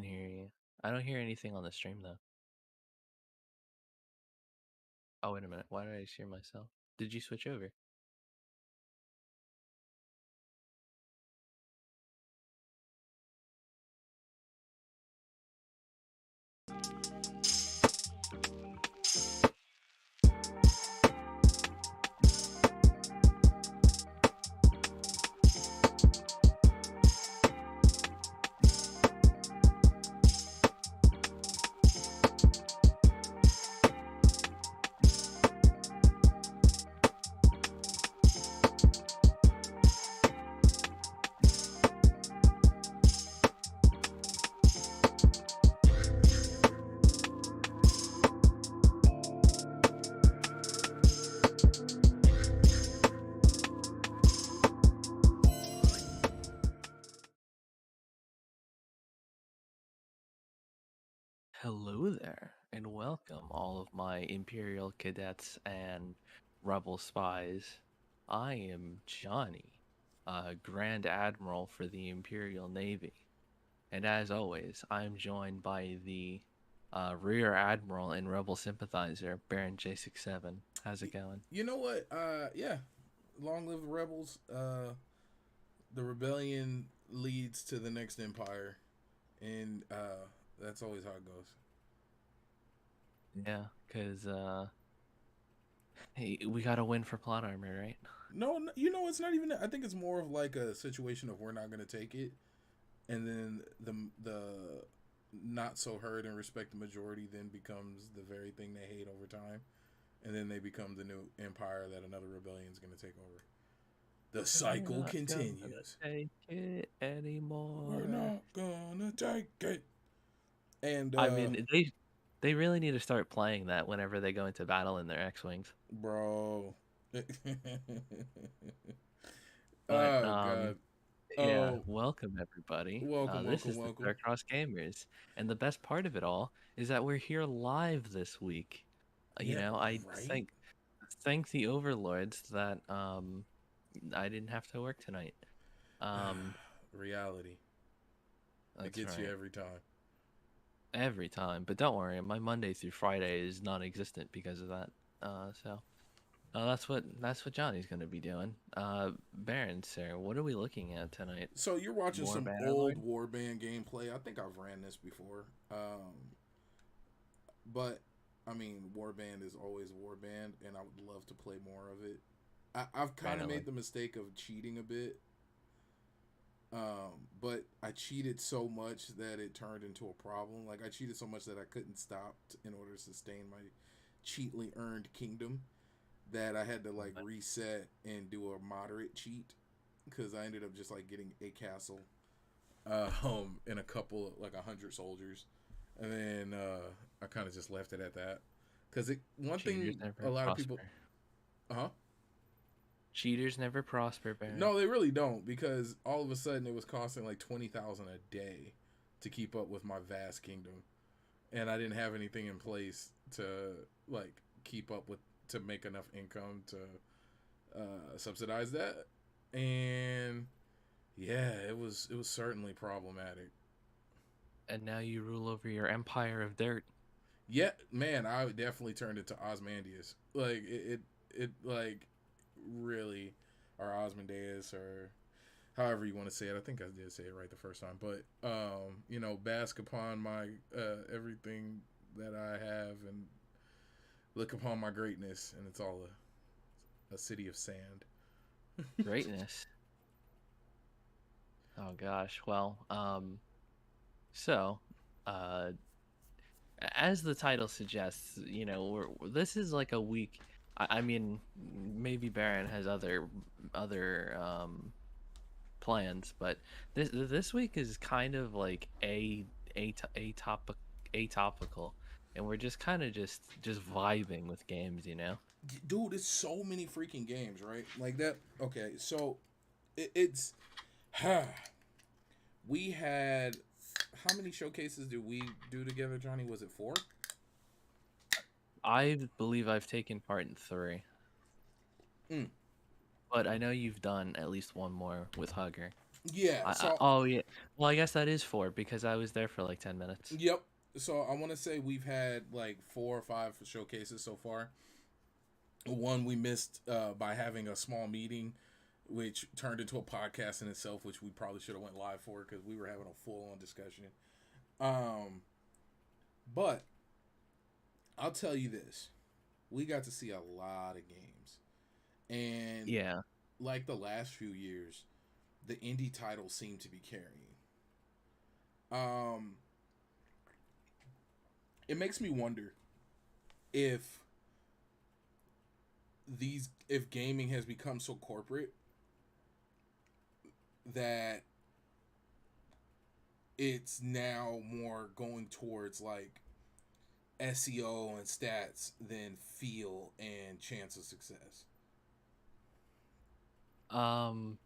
can hear you. I don't hear anything on the stream though. Oh, wait a minute. Why did I just hear myself? Did you switch over? Hello there, and welcome all of my Imperial cadets and Rebel spies. I am Johnny, Grand Admiral for the Imperial Navy, and as always, I'm joined by the Rear Admiral and Rebel sympathizer, Baron J67. How's it going? You know what? Yeah. Long live the rebels. The rebellion leads to the next empire, and that's always how it goes. Yeah, because hey, we got to win for plot armor, right? No, you know, it's not even. I think it's more of like a situation of we're not going to take it, and then the not so heard and respect the majority then becomes the very thing they hate over time, and then they become the new empire that another rebellion is going to take over. The We're cycle not gonna continues. take it We're anymore. not gonna take it. And I mean, they really need to start playing that whenever they go into battle in their X-wings. bro. But Oh god. yeah, Oh, welcome everybody. welcome, This welcome, is the welcome. StarCrossed Gamers, and the best part of it all is that we're here live this week. Yeah, I right. thank the overlords that I didn't have to work tonight. Um, Reality. It that's gets you right. every time. Every time, but don't worry, my Monday through Friday is non-existent because of that. So. That's what Johnny's gonna be doing. Baron, sir, what are we looking at tonight? So you're watching More some old Bannerlord? Warband gameplay. I think I've ran this before. But I mean, Warband is always Warband, and I would love to play more of it. I've kind of Bannerlord. made the mistake of cheating a bit. But I cheated so much that it turned into a problem. Like I cheated so much that I couldn't stop in order to sustain my cheatly earned kingdom, that I had to like reset and do a moderate cheat, because I ended up just like getting a castle, and a couple like 100 soldiers, and then I kind of just left it at that. Because it one Cheaters thing a never lot of people, prosper. huh? Cheaters never prosper, Baron. No, they really don't, because all of a sudden it was costing like 20,000 a day to keep up with my vast kingdom, and I didn't have anything in place to like keep up with, to make enough income to subsidize that, and yeah, it was certainly problematic. And now you rule over your empire of dirt. Yeah, man, I definitely turned it to Osmandius. Like it like really, or Osmondeus, or however you want to say it. I think I did say it right the first time, but bask upon my everything that I have, and look upon my greatness, and it's all a city of sand. Greatness. Oh gosh. Well, so, uh, as the title suggests, this is like a week. I mean, maybe Baron has other plans, but this week is kind of like a topic atopical, and we're just kind of just vibing with games, you know. Dude, it's so many freaking games, right? Like that. Okay, so it's we had, how many showcases did we do together, Johnny? Was it four? I believe I've taken part in three, Mm. but I know you've done at least one more with Hugger. Yeah. So Oh yeah. Well, I guess that is 4 because I was there for like 10 minutes. yep. So I want to say we've had like 4 or 5 showcases so far. One we missed by having a small meeting, which turned into a podcast in itself, which we probably should have went live for because we were having a full on discussion. Um, but I'll tell you this: we got to see a lot of games, and Yeah. like the last few years, the indie titles seem to be carrying. Um, it makes me wonder if if gaming has become so corporate that it's now more going towards like SEO and stats than feel and chance of success.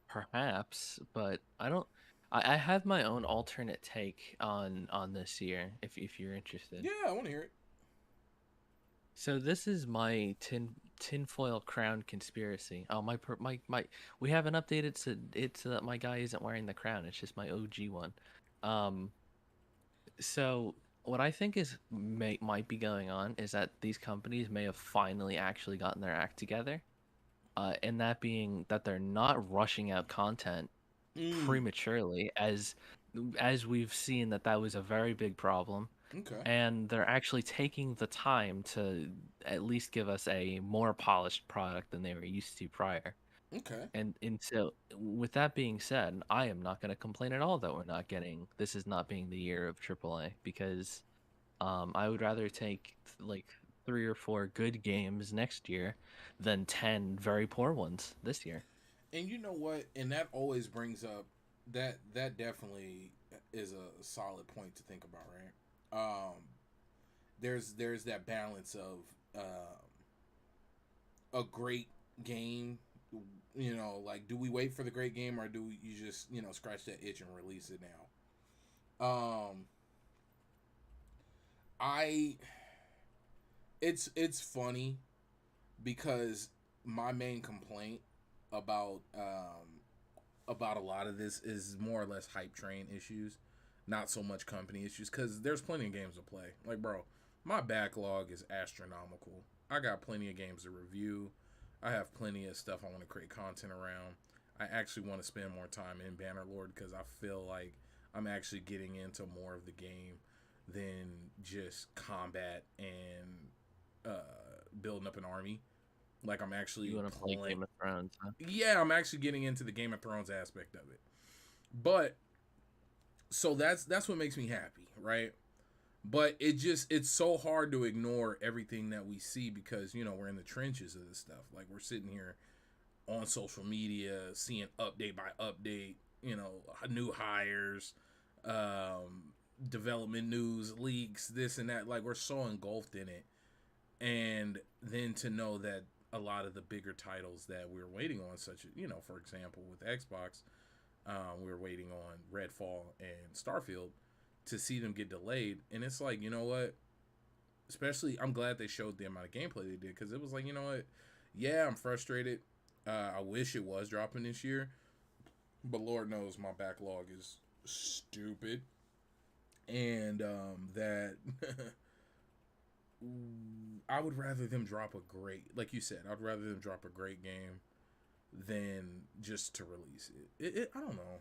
Perhaps, but I don't. I have my own alternate take on this year, if you're interested. Yeah, I want to hear it. So this is my tinfoil crown conspiracy. Oh my, we haven't updated it so that my guy isn't wearing the crown. It's just my OG one. Um, so what I think might be going on is that these companies may have finally actually gotten their act together. And that being that they're not rushing out content Mm, prematurely, as we've seen that was a very big problem, okay, and they're actually taking the time to at least give us a more polished product than they were used to prior. okay. And so with that being said, I am not going to complain at all that we're not getting this is not being the year of AAA, because I would rather take like 3 or 4 good games next year than 10 very poor ones this year. And you know what? And that always brings up that definitely is a solid point to think about, right? There's that balance of a great game. You know, like do we wait for the great game or do you just scratch that itch and release it now? I it's funny because my main complaint about about a lot of this is more or less hype train issues, not so much company issues. Because there's plenty of games to play. Like, bro, my backlog is astronomical. I got plenty of games to review. I have plenty of stuff I want to create content around. I actually want to spend more time in Bannerlord because I feel like I'm actually getting into more of the game than just combat and building up an army. Like I'm You actually want to play playing. Game of Thrones, huh? Yeah, I'm actually getting into the Game of Thrones aspect of it. But so that's what makes me happy, right? But it's so hard to ignore everything that we see because we're in the trenches of this stuff. Like we're sitting here on social media, seeing update by update, new hires, development news, leaks, this and that. Like we're so engulfed in it, and then to know that a lot of the bigger titles that we're waiting on, such as for example, with Xbox, we were waiting on Redfall and Starfield to see them get delayed, and it's like what? Especially, I'm glad they showed the amount of gameplay they did because it was like what? Yeah, I'm frustrated. I wish it was dropping this year, but Lord knows my backlog is stupid, and that I would rather them drop a great, like you said, I'd rather them drop a great game than just to release it. I don't know.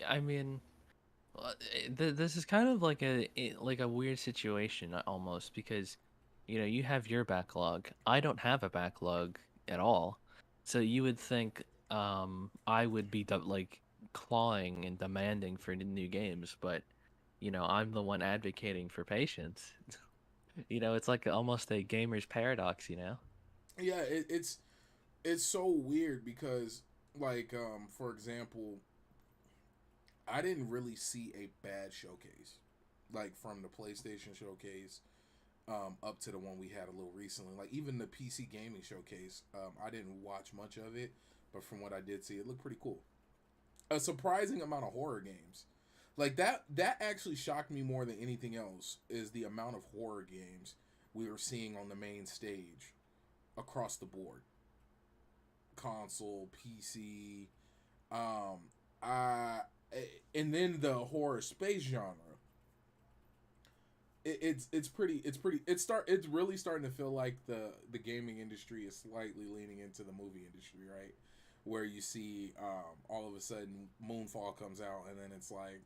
I mean, this is kind of like like a weird situation almost, because you have your backlog. I don't have a backlog at all. So you would think I would be like clawing and demanding for new games, but I'm the one advocating for patience. It's like almost a gamer's paradox. Yeah, it's so weird because like for example, I didn't really see a bad showcase, like from the PlayStation showcase up to the one we had a little recently. Like even the PC gaming showcase, I didn't watch much of it, but from what I did see, it looked pretty cool. A surprising amount of horror games, like that actually shocked me more than anything else. Is the amount of horror games we were seeing on the main stage across the board, console, PC. Um, I and then the horror space genre. It's really starting to feel like the gaming industry is slightly leaning into the movie industry, right? Where you see all of a sudden Moonfall comes out, and then it's like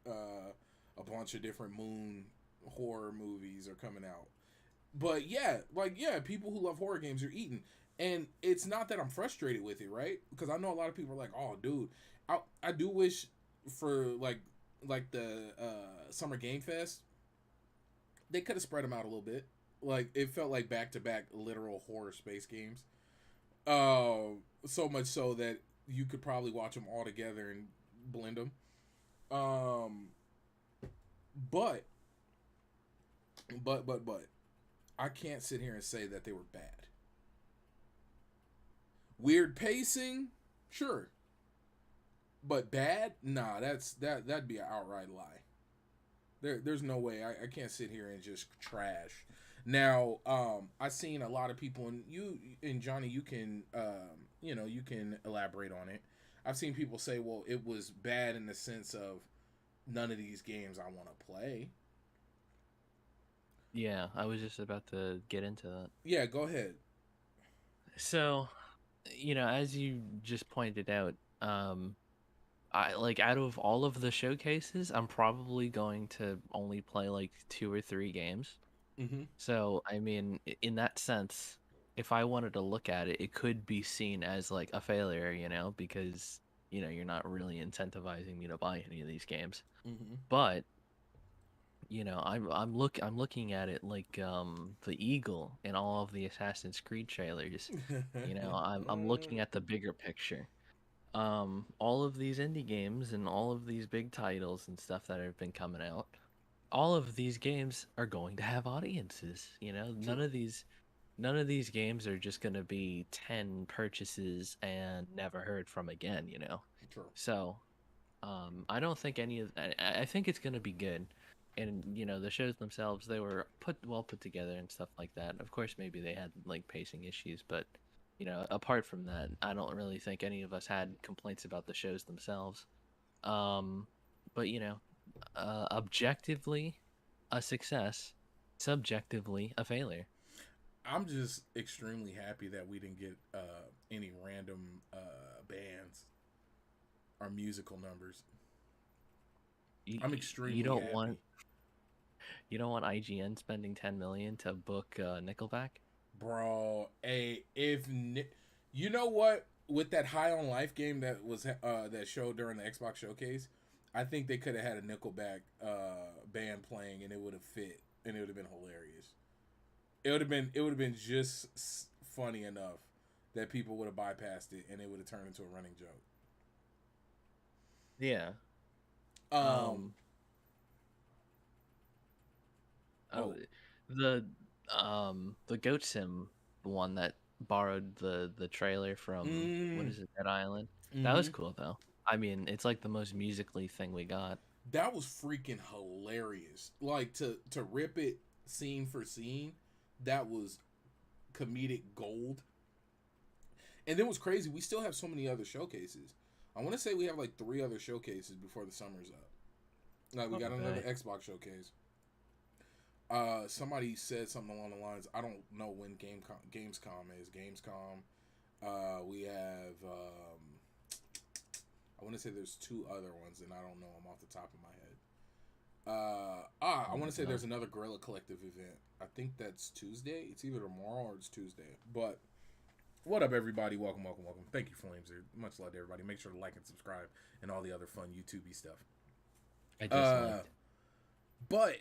a bunch of different moon horror movies are coming out. But yeah, like yeah, people who love horror games are eating, and it's not that I'm frustrated with it, right? Because I know a lot of people are like, "Oh, dude, I do wish for like the Summer Game Fest, they could have spread them out a little bit. Like it felt like back to back literal horror space games. So much so that you could probably watch them all together and blend them. Um, but but I can't sit here and say that they were bad. Weird pacing, sure, but bad? Nah, that'd be an outright lie. There's no way I can't sit here and just trash. Now, I've seen a lot of people, and you and Johnny, you can you can elaborate on it. I've seen people say, well, it was bad in the sense of none of these games I want to play. Yeah, I was just about to get into that. Yeah, go ahead. So, as you just pointed out, I like out of all of the showcases, I'm probably going to only play like 2 or 3 games. Mm-hmm. So, I mean, in that sense, if I wanted to look at it, it could be seen as like a failure, because you're not really incentivizing me to buy any of these games. Mm-hmm. But I'm looking at it like the Eagle in all of the Assassin's Creed trailers. I'm looking at the bigger picture. All of these indie games and all of these big titles and stuff that have been coming out, all of these games are going to have audiences. True. None of these games are just going to be 10 purchases and never heard from again. True. So I don't think any of I think it's gonna be good, and the shows themselves, they were put together and stuff like that. Of course, maybe they had like pacing issues, but apart from that, I don't really think any of us had complaints about the shows themselves. Um, but objectively, a success, subjectively a failure. I'm just extremely happy that we didn't get any random bands or musical numbers. I'm You extremely don't want happy. IGN spending 10 million to book Nickelback. Bro, you know what, with that High on Life game that was that showed during the Xbox showcase, I think they could have had a Nickelback band playing and it would have fit and it would have been hilarious. It would have been just funny enough that people would have bypassed it and it would have turned into a running joke. Yeah. Um Um. Oh, oh. the the Goat Sim one that borrowed the trailer from, what Mm, is it, Dead Island? That was mm-hmm. cool though. I mean, it's like the most musically thing we got. That was freaking hilarious. Like to rip it scene for scene, that was comedic gold. And then what's crazy, we still have so many other showcases. I want to say we have like 3 other showcases before the summer's up. Like we got another Okay. Xbox showcase. Somebody said something along the lines. I don't know when Gamescom is. Gamescom. We have. I want to say there's 2 other ones, and I don't know them off the top of my head. I want to say No. there's another Gorilla Collective event. I think that's Tuesday. It's either tomorrow or it's Tuesday. But what up, everybody? Welcome, welcome, welcome. Thank you, Flames. Much love to everybody. Make sure to like and subscribe and all the other fun YouTubey stuff. I just Uh, liked. but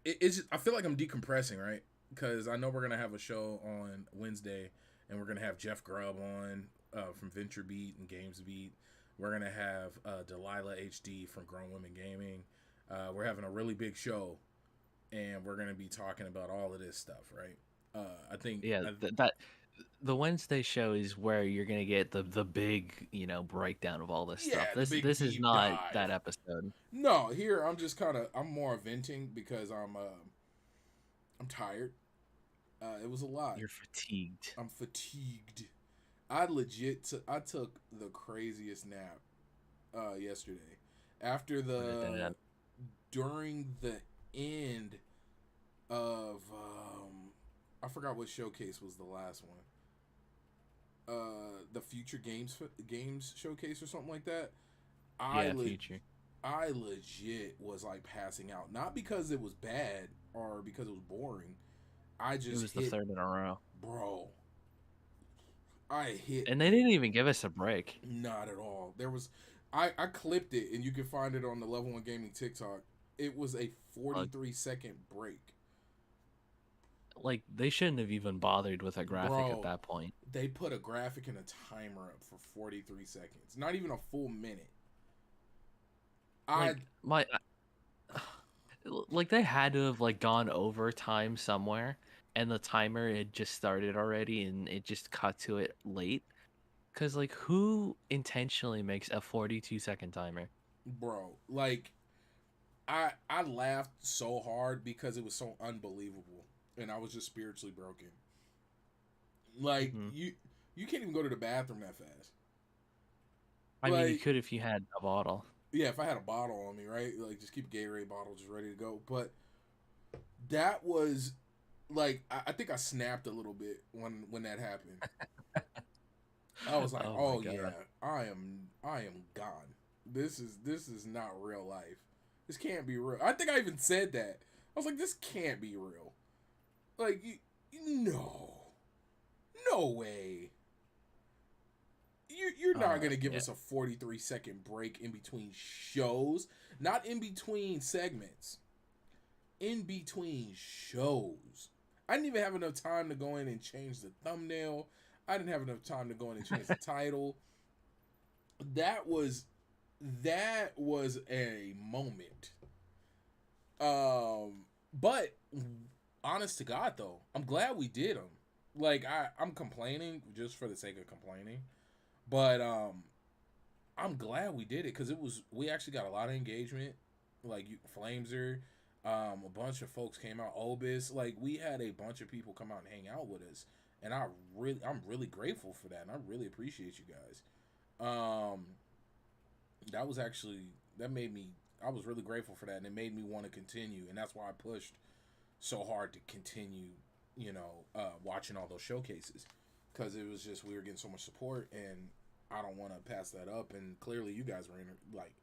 it's just, I feel like I'm decompressing, right? Because I know we're gonna have a show on Wednesday, and we're gonna have Jeff Grubb on from Venture Beat and Games Beat. We're gonna have Delilah HD from Grown Women Gaming. We're having a really big show, and we're gonna be talking about all of this stuff, right? I think, Yeah, that the Wednesday show is where you're gonna get the big breakdown of all this stuff. yeah, the big This is deep not dive. that episode. No, here I'm more venting because I'm tired. It was a lot. You're fatigued. I'm fatigued. I took the craziest nap yesterday after What a the dad. during the end of I forgot what showcase was the last one. The Future Games showcase or something like that. I Yeah, le- future. I legit was like passing out, not because it was bad or because it was boring. I It just was the hit, third in a row. bro. I hit And they didn't even give us a break. not at all. There was, I clipped it and you can find it on the Level One Gaming TikTok. It was a Like, 43-second break, like they shouldn't have even bothered with a graphic at bro. that point. They put a graphic and a timer up for 43 seconds, not even a full minute. I, Like my like they had to have like gone over time somewhere and the timer had just started already and it just cut to it late. Cause like who intentionally makes a 42-second timer? bro, like I laughed so hard because it was so unbelievable, and I was just spiritually broken. Like Hmm. you can't even go to the bathroom that fast. I mean, you Like could if you had a bottle. yeah, if I had a bottle on me, right, like just keep a Gatorade bottle just ready to go. But that was like I think I snapped a little bit when that happened. I was like, Oh my oh yeah, god. I am gone. This is not real life. This can't be real. I think I even said that. I was like, this can't be real. Like no, no way. You're not gonna give Yeah. us a 43-second break in between shows, not in between segments, in between shows. I didn't even have enough time to go in and change the thumbnail. I didn't have enough time to go in and change the title. That was that was a moment. But honest to God though, I'm glad we did them. Like I'm complaining just for the sake of complaining, but I'm glad we did it because it was we actually got a lot of engagement. Like Flameser, a bunch of folks came out. Obis, like we had a bunch of people come out and hang out with us, and I'm really grateful for that, and I really appreciate you guys. Um, that was actually that made me. I was really grateful for that, and it made me want to continue, and that's why I pushed so hard to continue. Watching all those showcases because it was just we were getting so much support, and I don't want to pass that up. And clearly, you guys were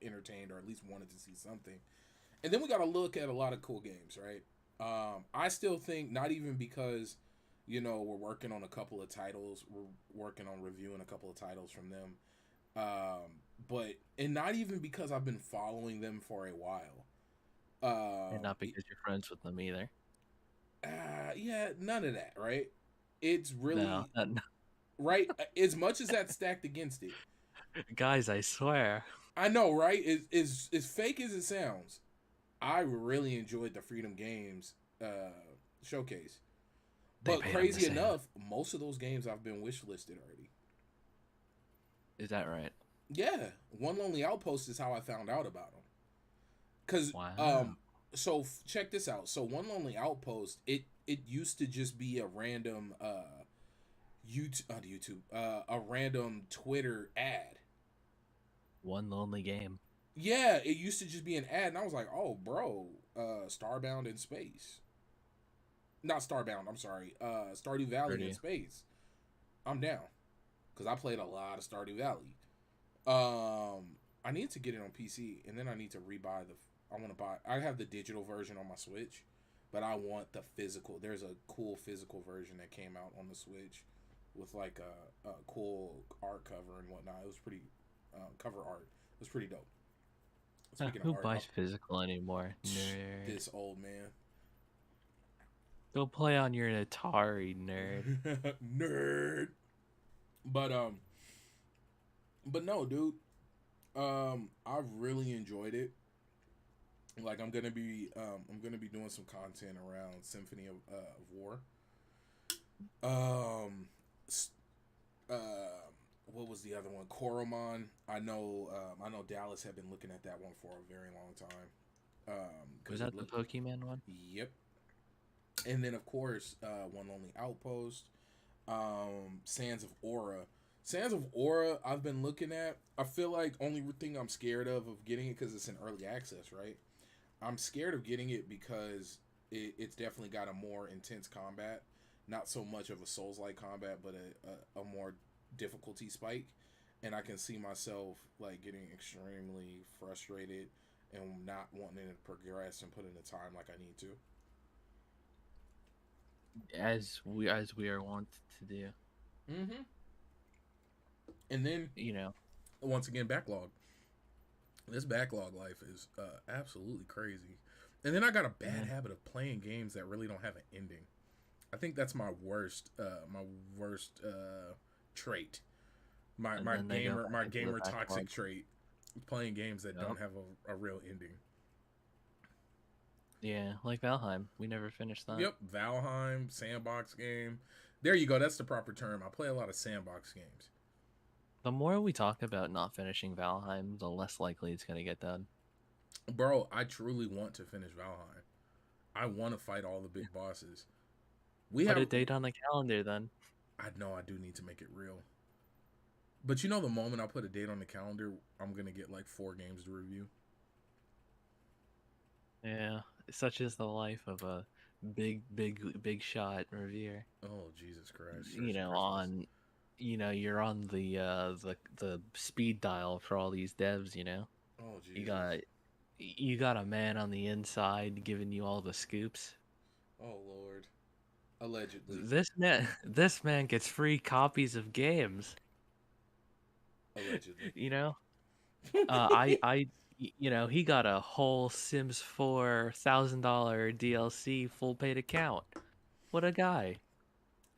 entertained or at least wanted to see something. And then we got to look at a lot of cool games, right? I still think not even because we're working on a couple of titles, we're working on reviewing a couple of titles from them, but and not even because I've been following them for a while. And Um, not because you're friends with them either. yeah, none of that, right? It's No, really right as much as that's stacked against it. guys, I swear. I know, right? As fake as it sounds, I really enjoyed the Freedom Games showcase. They But paid him the crazy same. enough, most of those games I've been wish listed already. Is that right? Yeah, One Lonely Outpost is how I found out about them. Cause Wow. check this out. So One Lonely Outpost, it used to just be a random a random Twitter ad. One lonely game. Yeah, it used to just be an ad, and I was like, oh, bro, Starbound in space. Not Starbound, I'm sorry. Stardew Valley in Pretty. space. I'm down. Because I played a lot of Stardew Valley. I need to get it on PC, and then I need to rebuy the. I want to buy. I have the digital version on my Switch, but I want the physical. There's a cool physical version that came out on the Switch with like a cool art cover and whatnot. It was pretty cover art. It was pretty dope. Speaking of Who art, buys physical anymore? Nerd. this old man. Go play on your Atari, nerd. Nerd. But but no, dude. I've really enjoyed it. Like I'm gonna be doing some content around Symphony of War. Um, s- what was the other one? Koromon. I know Dallas had been looking at that one for a very long time. Was Because it that the looked. Pokemon one? Yep. And then of course, One Lonely Outpost. Sands of Aura. Sands of Aura, I've been looking at. I feel like only thing I'm scared of getting it because it's in early access, right? I'm scared of getting it because it's definitely got a more intense combat, not so much of a Souls-like combat, but a more difficulty spike, and I can see myself like getting extremely frustrated and not wanting to progress and put in the time like I need to. As we are wont to do. Mm-hmm. And then You know. once again, backlog. This backlog life is absolutely crazy. And then I got a bad Yeah. habit of playing games that really don't have an ending. I think that's my worst trait. My And my then they go gamer back my into the gamer toxic backlog. trait, playing games that Yep. don't have a real ending. Yeah, like Valheim. We never finished that. Yep, Valheim sandbox game. There you go. That's the proper term. I play a lot of sandbox games. The more we talk about not finishing Valheim, the less likely it's gonna get done. Bro, I truly want to finish Valheim. I want to fight all the big bosses. We Put have a date on the calendar then. I know I do need to make it real. But you know, the moment I put a date on the calendar, I'm gonna get like 4 games to review. Yeah, such is the life of a big shot reviewer. Oh Jesus Christ, You Church of know, Christmas. you're on the speed dial for all these devs. Oh You Jesus. got you got a man on the inside giving you all the scoops. Oh Lord. Allegedly. This man gets free copies of games. Allegedly. You know, he got a whole Sims 4 $1,000 DLC full paid account. What a guy.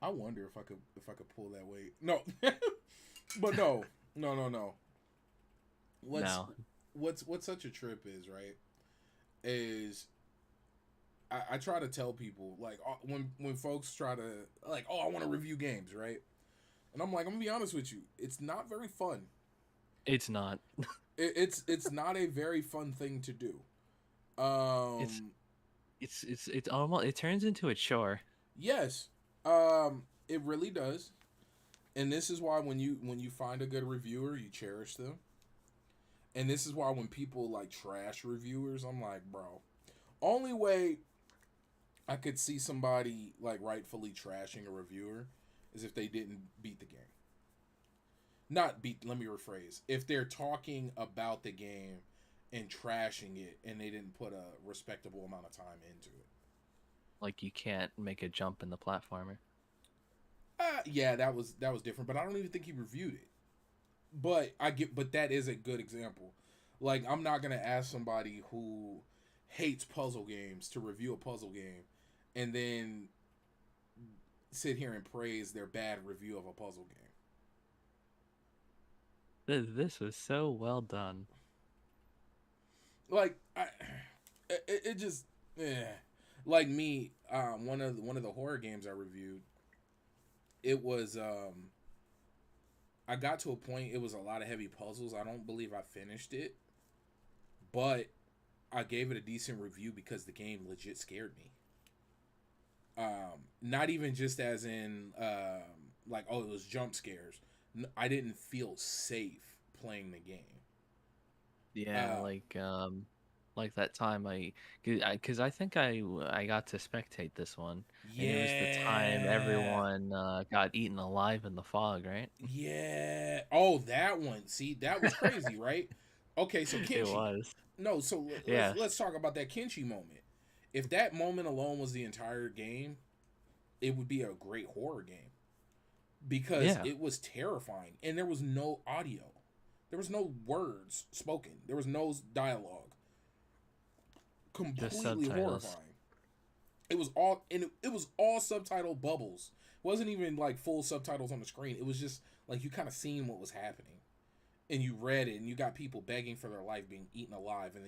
I wonder if I could pull that weight. No. But no. No, no, no. What's No, what's such a trip is, right? Is I try to tell people like when folks try to like, oh, I want to review games, right? And I'm like, I'm gonna be honest with you, it's not very fun. it's not. It's not a very fun thing to do. It's Um, it's almost it turns into a chore. yes, it really does. And this is why when you find a good reviewer, you cherish them. And this is why when people like trash reviewers, I'm like, bro, only way I could see somebody like rightfully trashing a reviewer is if they didn't beat the game. Not beat, let me rephrase. If they're talking about the game and trashing it and they didn't put a respectable amount of time into it. Like you can't make a jump in the platformer. Yeah, that was different, but I don't even think he reviewed it. But that is a good example. Like I'm not going to ask somebody who hates puzzle games to review a puzzle game and then sit here and praise their bad review of a puzzle game. This was so well done. Like it just like me, one of the horror games I reviewed, it was I got to a point, it was a lot of heavy puzzles. I don't believe I finished it, but I gave it a decent review because the game legit scared me. Not even just as in like, oh, it was jump scares. I didn't feel safe playing the game. Yeah, Uh, like that time because I think I got to spectate this one, and it was the time yeah, everyone got eaten alive in the fog, right? yeah. Oh, that one. See, that was crazy, right? Okay, so It Kenshi. was. No, so Yes. let's talk about that Kenshi moment. If that moment alone was the entire game, it would be a great horror game because Yeah. it was terrifying and there was no audio. There was no words spoken. There was no dialogue. Just Completely subtitles. horrifying. It was all subtitle bubbles. It wasn't even like full subtitles on the screen. It was just like you kind of seen what was happening and you read it and you got people begging for their life being eaten alive and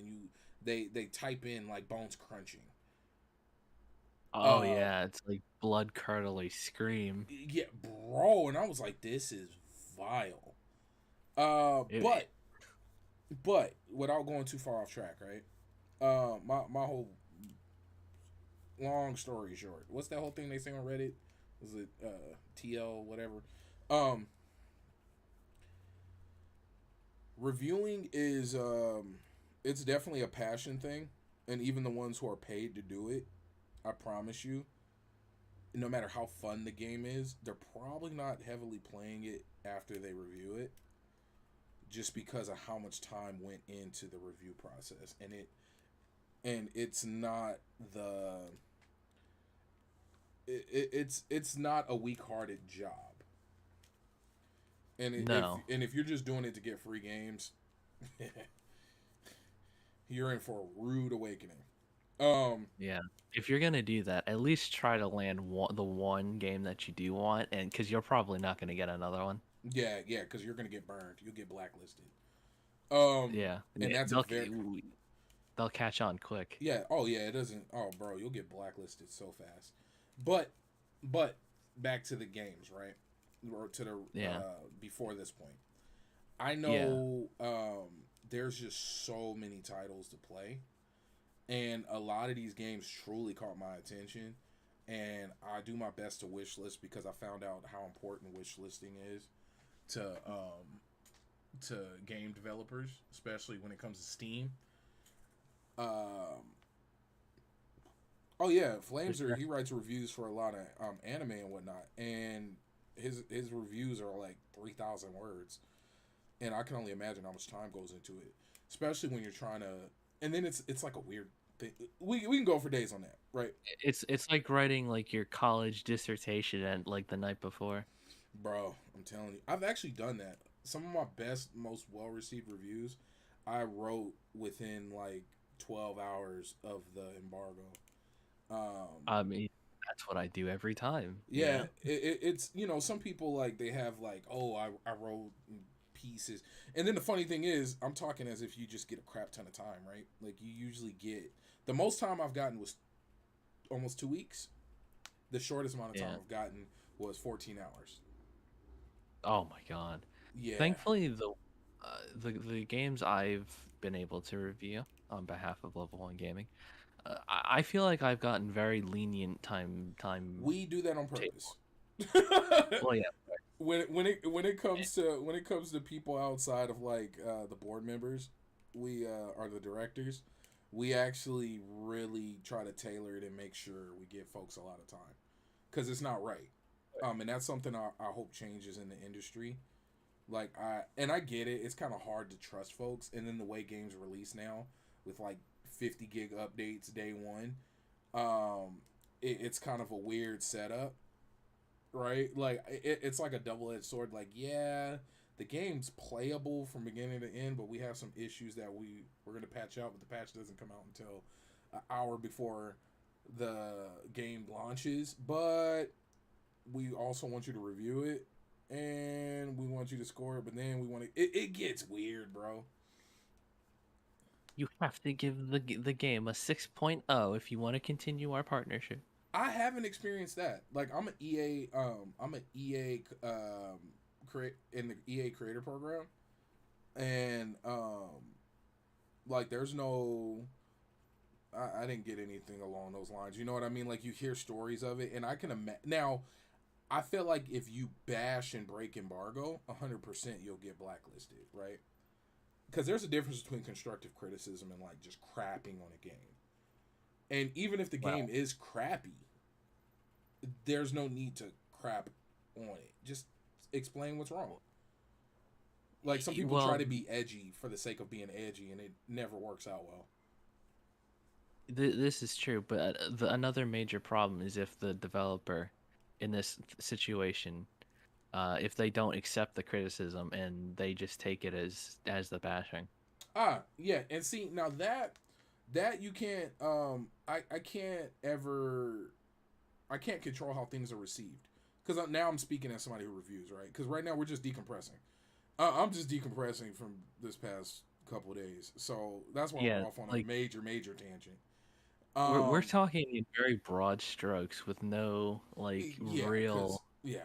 then they type in like bones crunching. Oh Uh yeah, it's like blood curdling scream. yeah, bro, and I was like, this is vile. Uh, It, but without going too far off track, right? My whole long story short, what's that whole thing they say on Reddit? Was it TL whatever? Um, Reviewing is it's definitely a passion thing, and even the ones who are paid to do it, I promise you, no matter how fun the game is, they're probably not heavily playing it after they review it, just because of how much time went into the review process, and it's not the it's not a weak-hearted job. No. If you're just doing it to get free games, you're in for a rude awakening. Um, Yeah. If you're gonna do that, at least try to land the one game that you do want, and because you're probably not gonna get another one. yeah, because you're gonna get burned. You'll get blacklisted. Um, Yeah, and that's a very they'll catch on quick. yeah. Oh yeah, it doesn't. Oh bro, you'll get blacklisted so fast. But but back to the games, right? Or to the Yeah, before this point, I yeah, know there's just so many titles to play, and a lot of these games truly caught my attention, and I do my best to wish list because I found out how important wish listing is to game developers, especially when it comes to Steam. Um, oh yeah, for Flameser, sure. he writes reviews for a lot of anime and whatnot, and his reviews are like 3,000 words, and I can only imagine how much time goes into it, especially when you're trying to. And then it's like a weird thing. We can go for days on that, right, It's like writing like your college dissertation and like the night before. bro? I'm telling you, I've actually done that. Some of my best, most well received reviews, I wrote within like 12 hours of the embargo. Um, I mean, that's what I do every time. You yeah, know. it's some people like they have like, oh, I wrote pieces, and then the funny thing is I'm talking as if you just get a crap ton of time, right? Like you usually get the most time I've gotten was almost 2 weeks. The shortest amount of time Yeah. I've gotten was 14 hours. Oh my god. Yeah. Thankfully, the games I've been able to review on behalf of Level One Gaming, I feel like I've gotten very lenient time We do that on table. purpose. Well, yeah. When it comes to people outside of like the board members, we are the directors. We actually really try to tailor it and make sure we give folks a lot of time because it's not right. And that's something I hope changes in the industry. Like I get it. It's kind of hard to trust folks, and then the way games release now with like 50 gig updates day one, it's kind of a weird setup, right? Like it's like a double edged sword. Like yeah, the game's playable from beginning to end, but we have some issues that we're gonna patch out, but the patch doesn't come out until an hour before the game launches. But we also want you to review it, and we want you to score it. But then we want to. It gets weird, bro. You have to give the game a 6.0 if you want to continue our partnership. I haven't experienced that. Like I'm an EA create in the EA creator program, and like there's no I didn't get anything along those lines. You know what I mean? Like you hear stories of it, and I can imagine. Now, I feel like if you bash and break embargo, 100% you'll get blacklisted, right? Because there's a difference between constructive criticism and like just crapping on a game. And even if the game Well, is crappy, there's no need to crap on it. Just explain what's wrong. Like some people try well, to be edgy for the sake of being edgy, and it never works out well. this is true, but another major problem is if the developer in this situation, if they don't accept the criticism and they just take it as the bashing. Yeah, and see now that you can't I can't ever I can't control how things are received because now I'm speaking as somebody who reviews, right? Because right now we're just decompressing. I'm just decompressing from this past couple of days, so that's why we're Yeah, off on a like major tangent. we're Um, talking in very broad strokes with no like yeah, real. because yeah.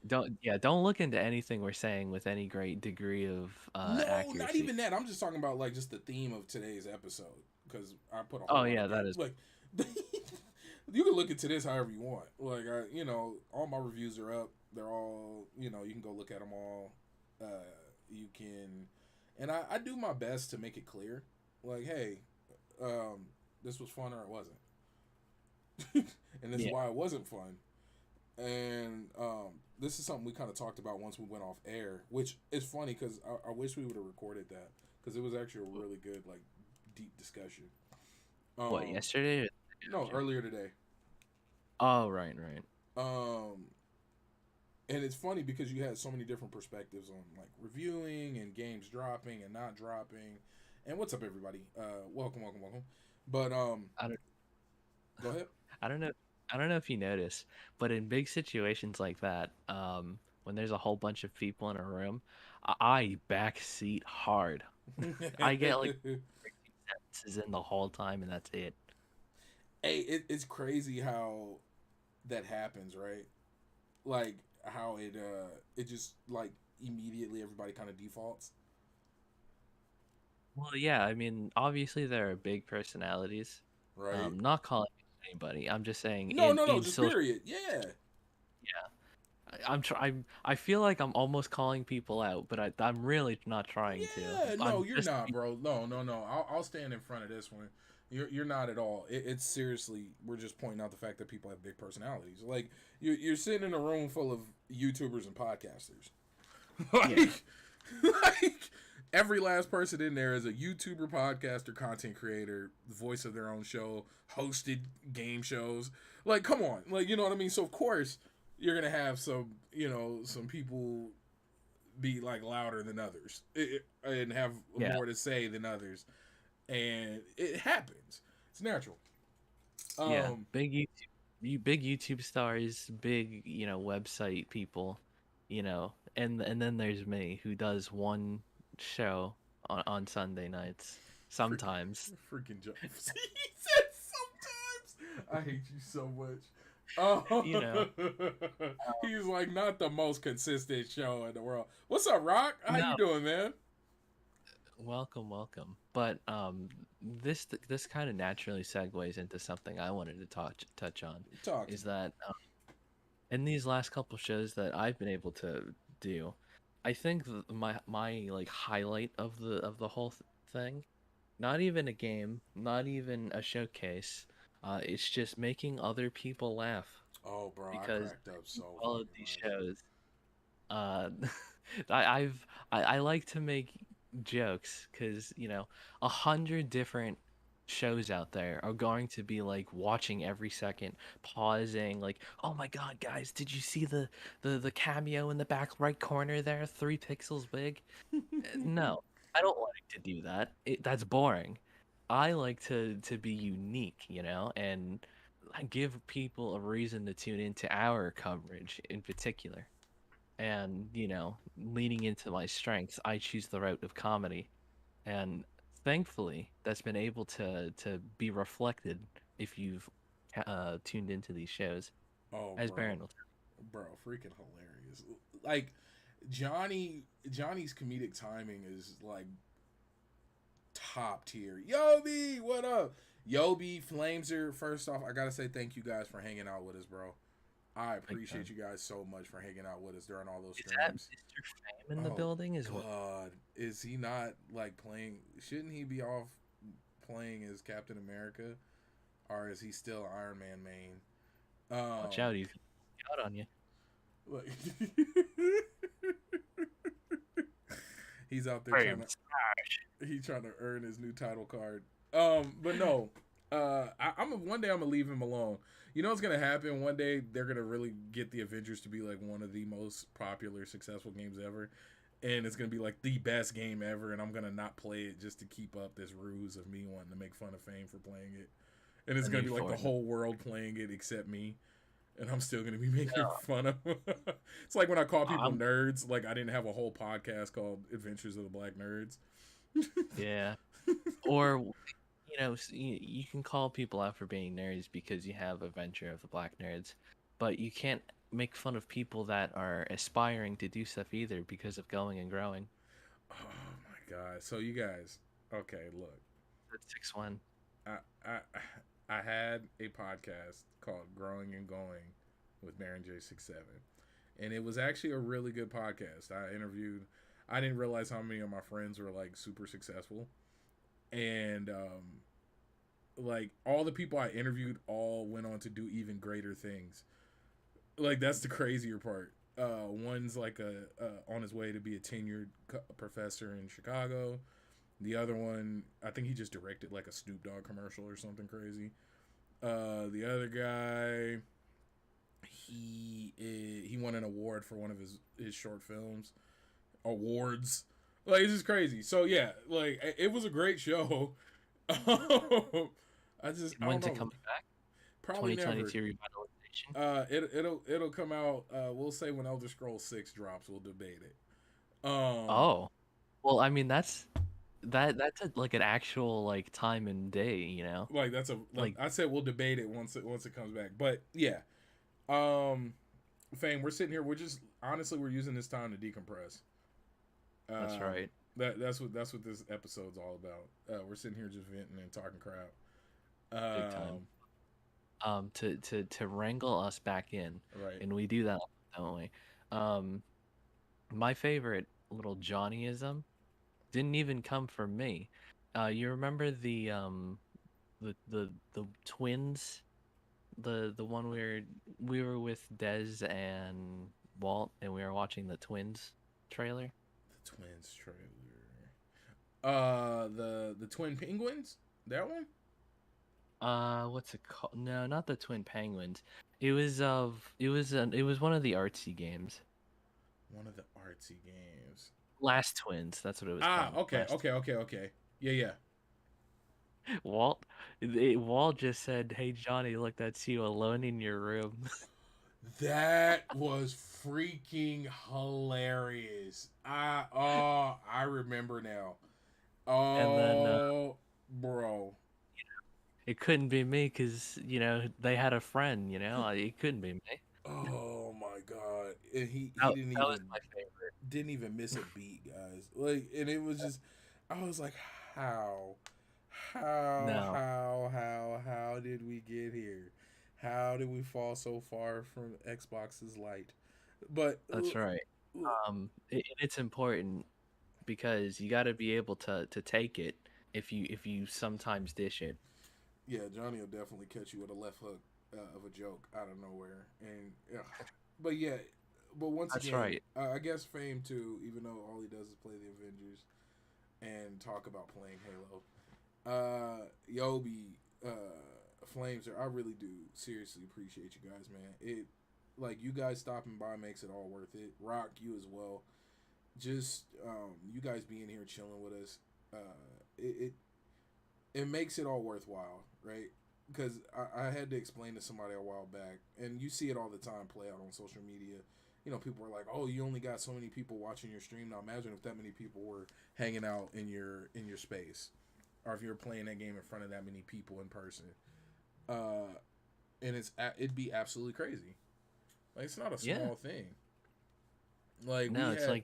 Don't look into anything we're saying with any great degree of No, not accuracy. even that. I'm just talking about like just the theme of today's episode because I put a Oh whole lot yeah, of game that is. like. You can look into this however you want. Like all my reviews are up. They're all you can go look at them all. you can, and I do my best to make it clear, like, hey, this was fun or it wasn't, and this is Yeah. why it wasn't fun. And this is something we kind of talked about once we went off air, which is funny because I wish we would have recorded that because it was actually a really good, like, deep discussion. What, Um, yesterday or the day no, after? earlier today. Oh, right, right. Um, and it's funny because you had so many different perspectives on, like, reviewing and games dropping and not dropping. And what's up, everybody? Welcome, welcome, welcome. But I don't go ahead. I don't know. I don't know if you notice, but in big situations like that, when there's a whole bunch of people in a room, I backseat hard. I get like 13 sentences in the whole time, and that's it. Hey, it's crazy how that happens, right? Like how it just, like, immediately everybody kind of defaults, Well, yeah, I mean, obviously there are big personalities. right? Not calling anybody. I'm just saying No, no, no, in just social. period. Yeah. Yeah, I'm trying. I feel like I'm almost calling people out, but I'm really not trying to. Yeah, no, I'm you're just. not, bro. No, no, no. I'll stand in front of this one. You're not at all. It's seriously, we're just pointing out the fact that people have big personalities. Like, you're sitting in a room full of YouTubers and podcasters. Yeah, like, like every last person in there is a YouTuber, podcaster, content creator, voice of their own show, hosted game shows. Like, come on, like, you know what I mean. So of course you're gonna have some, some people be, like, louder than others, and have yeah. more to say than others, and it happens. It's natural. Yeah, Um, big YouTube stars, big, website people, and then there's me who does one show on Sunday nights freaking, sometimes. freaking Joe. He said sometimes. I hate you so much. You know, Oh, he's like not the most consistent show in the world. What's up, Rock? How you no, doing, man? welcome, welcome. But this kind of naturally segues into something I wanted to touch on, Talk to is me. that in these last couple shows that I've been able to do, I think my like highlight of the whole thing, not even a game, not even a showcase, it's just making other people laugh Oh, bro, I because cracked up so all of fucking these much. shows, uh, I like to make jokes because 100 different shows out there are going to be like watching every second, pausing, like, oh my god, guys, did you see the cameo in the back right corner there, 3 pixels big? No, I don't like to do that. That's boring. I like to be unique, and give people a reason to tune into our coverage in particular. And, leaning into my strengths, I choose the route of comedy. And thankfully, that's been able to be reflected if you've tuned into these shows, Oh, as bro, Baron will tell bro, freaking hilarious. Like, Johnny's comedic timing is, like, top tier. Yobi, what up? Yobi, Flameser. First off, I gotta say thank you guys for hanging out with us, bro. I you. appreciate you guys so much for hanging out with us during all those Is that streams. Mr. Fame in the Oh building as well? God, is he not, like, playing? Shouldn't he be off playing as Captain America, or is he still Iron Man main? Watch out, he's out on you. Like, he's out there Fame smash. he's trying to earn his new title card. But no, one day I'm gonna leave him alone. You know what's gonna happen? One day they're gonna really get the Avengers to be like one of the most popular, successful games ever, and it's gonna be like the best game ever. And I'm gonna not play it just to keep up this ruse of me wanting to make fun of Fame for playing it. And it's A gonna new be like the Fortnite. whole world playing it except me, and I'm still gonna be making No, fun of. It's like when I call people I'm nerds. Like I didn't have a whole podcast called Adventures of the Black Nerds. yeah. Or you can call people out for being nerds because you have a venture of the Black Nerds, but you can't make fun of people that are aspiring to do stuff either because of going and growing. Oh my god! So you guys, okay, look, That's 6-1. I I I had a podcast called Growing and Going with Baron J 67, and it was actually a really good podcast. I didn't realize how many of my friends were like super successful, and like all the people I interviewed all went on to do even greater things. Like that's the crazier part. One's like a on his way to be a tenured professor in Chicago. The other one, I think he just directed like a Snoop Dogg commercial or something crazy. The other guy, he won an award for one of his short films. Awards, like it's just crazy. So yeah, like it was a great show. I don't When's it know. coming back? Probably never. 2022 revitalization. It'll come out. We'll say when Elder Scrolls 6 drops, we'll debate it. Oh, well, I mean that's like an actual like time and day, you know? Like that's a like Like I said, we'll debate it once it comes back. But yeah, um, Fame, we're sitting here. We're just honestly we're using this time to decompress. that's Um, right. that's what this episode's all about. We're sitting here just venting and talking crap. Big time. Um, To wrangle us back in, right. and we do that, don't we? Um, my favorite little Johnnyism didn't even come from me. You remember the twins, the one where we were with Dez and Walt, and we were watching the twins trailer. The Twins trailer. The Twin Penguins. That one. What's it called? No, not the Twin Penguins. It was one of the artsy games. One of the artsy games. Last Twins, that's what it was Ah, called. okay, Last. okay, okay, okay. Yeah, yeah. Walt, Walt just said, "Hey Johnny, look, that's you alone in your room." That was freaking hilarious. I remember now. And then Oh, bro. it couldn't be me because they had a friend. It couldn't be me. Oh my god. And he That, that was my favorite. didn't even miss a beat, guys. Like, and it was just I was like, how? No, How did we get here? How did we fall so far from Xbox's light? But that's right. It's important because you got to be able to take it if you sometimes dish it. yeah, Johnny will definitely catch you with a left hook of a joke out of nowhere. And but yeah, but once That's again, right. I guess Fame too. Even though all he does is play the Avengers and talk about playing Halo. Yobi, Flames, I really do seriously appreciate you guys, man. It like you guys stopping by makes it all worth it. Rock, you as well. Just you guys being here chilling with us, it makes it all worthwhile, right? Because I had to explain to somebody a while back, and you see it all the time play out on social media. You know, people are like, "Oh, you only got so many people watching your stream." Now, imagine if that many people were hanging out in your space, or if you're playing that game in front of that many people in person. Uh, and it'd be absolutely crazy. Like it's not a Yeah. small thing. Like we No, it's had,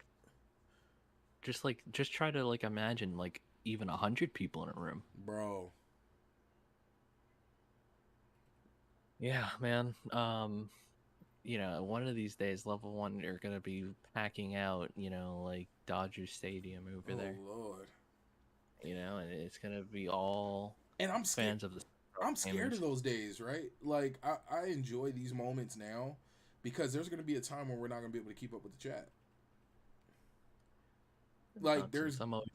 just try to like imagine like even 100 people in a room. bro. Yeah, man. One of these days, level one are gonna be packing out, like Dodger Stadium over Oh there. Lord. And it's gonna be all And I'm scared. fans of the I'm StarCrossed scared of gamers. those days, right? Like I enjoy these moments now because there's gonna be a time where we're not gonna be able to keep up with the chat. Like Nonsense. there's I'm always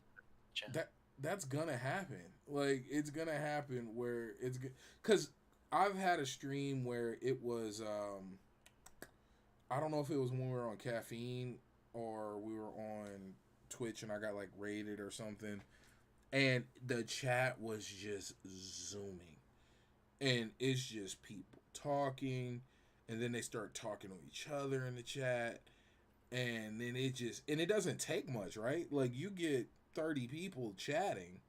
chat. that's gonna happen. Like it's gonna happen where it's because I've had a stream where it was I don't know if it was when we were on caffeine or we were on Twitch and I got like raided or something, and the chat was just zooming, and it's just people talking, and then they start talking to each other in the chat, and then it doesn't take much, right? Like you get 30 people chatting,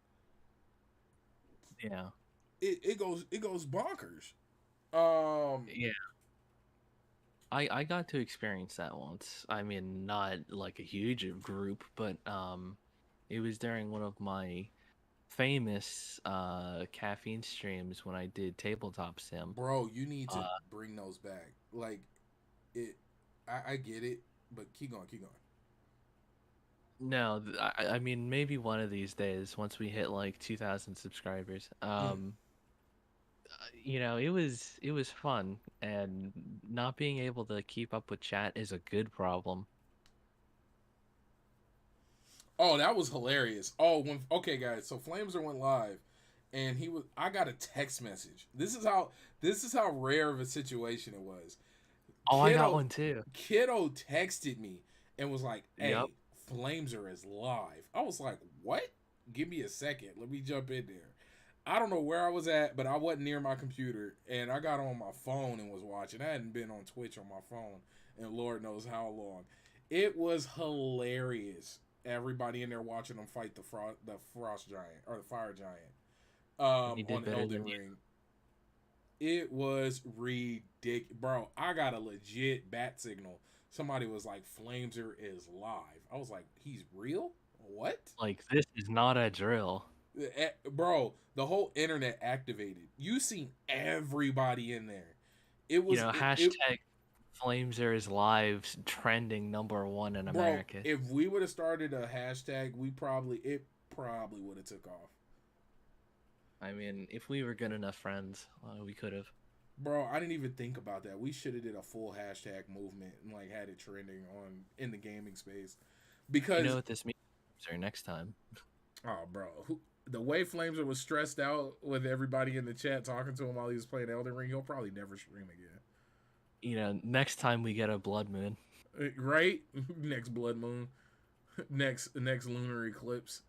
Yeah. it goes bonkers. Um, Yeah. I got to experience that once. I mean, not like a huge group, but it was during one of my famous caffeine streams when I did tabletop sim. bro, you need to Uh, bring those back. Like it, I get it, but keep going, keep going. No, I mean maybe one of these days once we hit like 2,000 subscribers. Mm. It was fun, and not being able to keep up with chat is a good problem. Oh, that was hilarious. Oh, okay, guys. So Flames went live, and I got a text message. This is how rare of a situation it was. Oh, I got Kiddo, one too. Kiddo texted me and was like, Yep. "Hey, Flameser is live." I was like, "What? Give me a second. Let me jump in there." I don't know where I was at, but I wasn't near my computer, and I got on my phone and was watching. I hadn't been on Twitch on my phone, and Lord knows how long. It was hilarious. Everybody in there watching them fight the frost giant or the fire giant And he did on better Elden than you. Ring. It was ridiculous, bro. I got a legit bat signal. Somebody was like, "Flameser is live." I was like, "He's real? What?" Like, this is not a drill. Bro, the whole internet activated. You seen everybody in there. It You was know, it hashtag Flameser is live trending #1 in bro. America. If we would have started a hashtag, it probably would have took off. I mean, if we were good enough friends, we could have. Bro, I didn't even think about that. We should have did a full hashtag movement and like had it trending on in the gaming space. You know Because what this means, sir, next time. oh, bro, the way Flameser was stressed out with everybody in the chat talking to him while he was playing Elden Ring, he'll probably never stream again. You know, next time we get a blood moon. Right? Next blood moon, next lunar eclipse.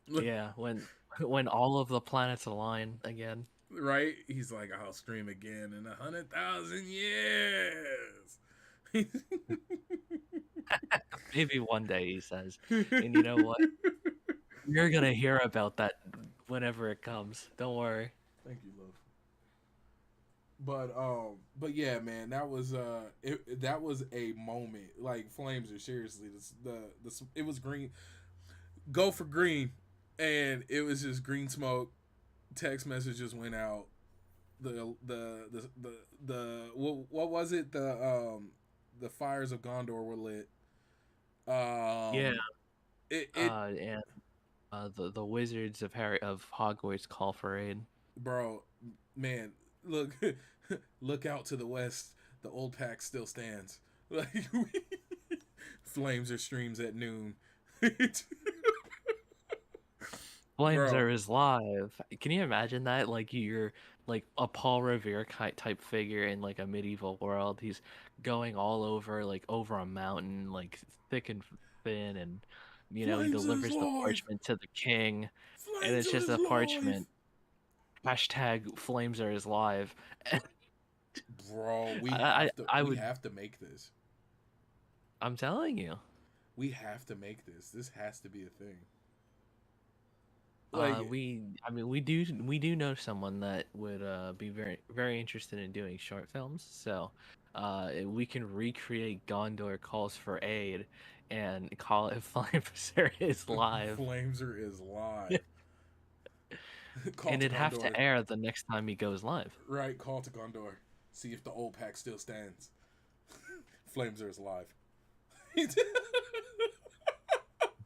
Yeah, when all of the planets align again. Right? He's like, I'll stream again in 100,000 years. Maybe one day, he says. And you know what? You're gonna hear about that whenever it comes. Don't worry. Thank you, love. But yeah, man, that was a moment. Like Flames are seriously, it was green. Go for green, and it was just green smoke. Text messages went out. What was it? The fires of Gondor were lit. Yeah. Um, it And the wizards of Hogwarts call for aid. bro, man, look, look out to the west. The old pack still stands. Like flames are streams at noon. Bro, Flameser is live. Can you imagine that? Like you're like a Paul Revere type figure in like a medieval world. He's going all over like over a mountain, like thick and thin, and he flames is delivers the live. parchment to the king, and Flames it's just is a live. parchment. Hashtag Flameser is live. Bro, we I, I have to I we would. have to make this. I'm telling you. We have to make this. This has to be a thing. Like I mean, we do know someone that would be very very interested in doing short films. So, we can recreate Gondor calls for aid, and call it Flameser is live, Flameser is live. Call and to it'd have Gondor. to air the next time he goes live. Right, call to Gondor. See if the old pack still stands. Flameser is live.